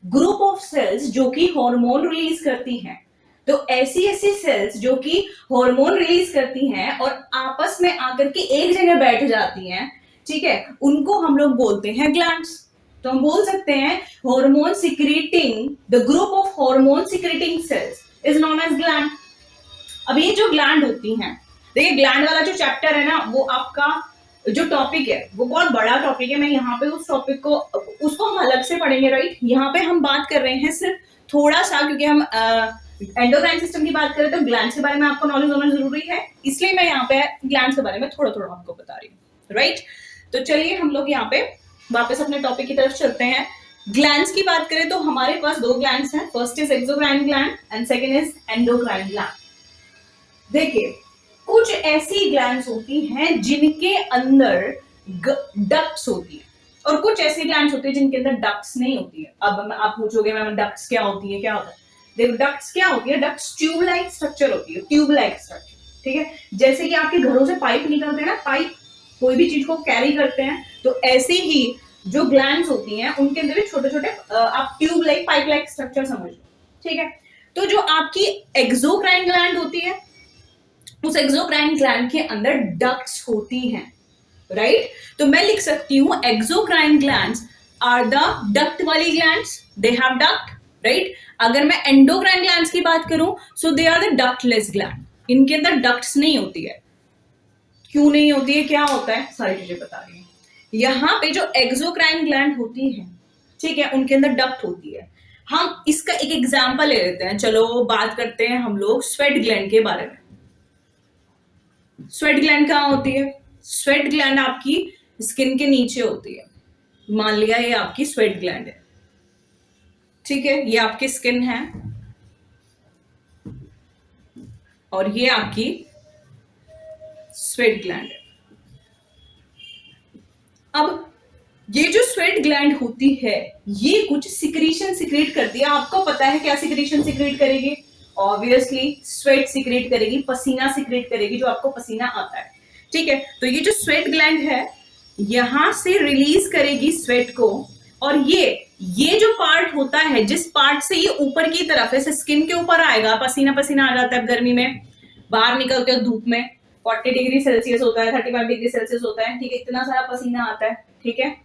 Group of sales जो कि hormone release करती हैं। तो ऐसी ऐसी सेल्स जो कि हार्मोन रिलीज करती हैं और आपस में आकर के एक जगह बैठ जाती हैं, ठीक है, उनको हम लोग बोलते हैं ग्लैंड्स। तो हम बोल सकते हैं hormone secreting, the group of hormone secreting cells is known as gland. अब ये जो ग्लैंड होती हैं, देखिए ग्लैंड वाला जो चैप्टर है ना, वो आपका जो टॉपिक है वो बहुत बड़ा टॉपिक है। मैं यहाँ पे उस टॉपिक को उसको हम अलग से पढ़ेंगे, राइट। यहाँ पे हम बात कर रहे हैं सिर्फ थोड़ा सा, क्योंकि हम एंडोक्राइन सिस्टम की बात करें तो ग्लैंड्स के बारे में आपको नॉलेज होना जरूरी है, इसलिए मैं यहाँ पे ग्लैंड्स के बारे में थोड़ा थोड़ा आपको बता रही हूँ, राइट। तो चलिए हम लोग यहाँ पे वापस अपने टॉपिक की तरफ चलते हैं। ग्लैंड्स की बात करें तो हमारे पास दो ग्लैंड्स हैं, first is exocrine gland and second is endocrine gland. देखिए कुछ ऐसी ग्लैंड्स होती हैं जिनके अंदर डक्ट्स होती है और कुछ ऐसी ग्लैंड्स होती है जिनके अंदर डक्ट्स नहीं होती है। अब आप पूछोगे मैम डक्ट्स क्या होती है, क्या होता है? देखो डक्ट्स क्या होती है, डक्ट्स ट्यूब लाइक स्ट्रक्चर होती है, ट्यूब लाइक स्ट्रक्चर, ठीक है। जैसे कि आपके घरों से पाइप निकलते हैं ना, पाइप कोई भी चीज को कैरी करते हैं, तो ऐसे ही जो ग्लैंड्स होती हैं उनके अंदर भी छोटे छोटे आप tube like pipe like structure समझ लो, ठीक है। तो जो आपकी एक्सोक्राइन ग्लैंड होती है, उस एक्सोक्राइन ग्लैंड के अंदर डक्ट्स होती हैं, राइट। तो मैं लिख सकती हूं exocrine glands are the duct वाली glands, they have duct, right. अगर मैं एंडोक्राइन ग्लैंड्स की बात करूं so they are the ductless gland, इनके अंदर डक्ट्स नहीं होती है। क्यों नहीं होती है, क्या होता है, सारी चीजें बता रही हूँ। यहाँ पे जो एक्सोक्राइन ग्लैंड होती है, ठीक है, उनके अंदर डक्ट होती है। हम इसका एक एग्जाम्पल ले लेते हैं, चलो बात करते हैं हम लोग स्वेट ग्लैंड के बारे में। स्वेट ग्लैंड कहाँ होती है? स्वेट ग्लैंड आपकी स्किन के नीचे होती है। मान लिया ये आपकी स्वेट ग्लैंड है, ठीक है, ये आपकी स्किन है और ये आपकी स्वेट ग्लैंड है। अब ये जो स्वेट ग्लैंड होती है ये कुछ सिक्रीशन सिक्रेट करती है। आपको पता है क्या सिक्रीशन सिक्रेट करेगी? ऑब्वियसली स्वेट सिक्रेट करेगी, पसीना सिक्रेट करेगी, जो आपको पसीना आता है, ठीक है। तो ये जो स्वेट ग्लैंड है यहां से रिलीज करेगी स्वेट को, और ये जो पार्ट होता है, जिस पार्ट से ये ऊपर की तरफ है, स्किन के ऊपर आएगा, पसीना पसीना आ जाता है गर्मी में, बाहर निकलते हो धूप में 40 डिग्री सेल्सियस होता है, 35 डिग्री सेल्सियस होता है, ठीक है, इतना सारा पसीना आता है, ठीक है।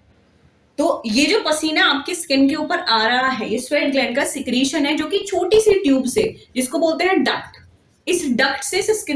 तो ये जो पसीना आपकी स्किन के ऊपर आ रहा है ये स्वेट ग्लैंड का सिक्रीशन है, जो कि छोटी सी ट्यूब से, जिसको बोलते हैं डक्ट, इस डक्ट से स्किन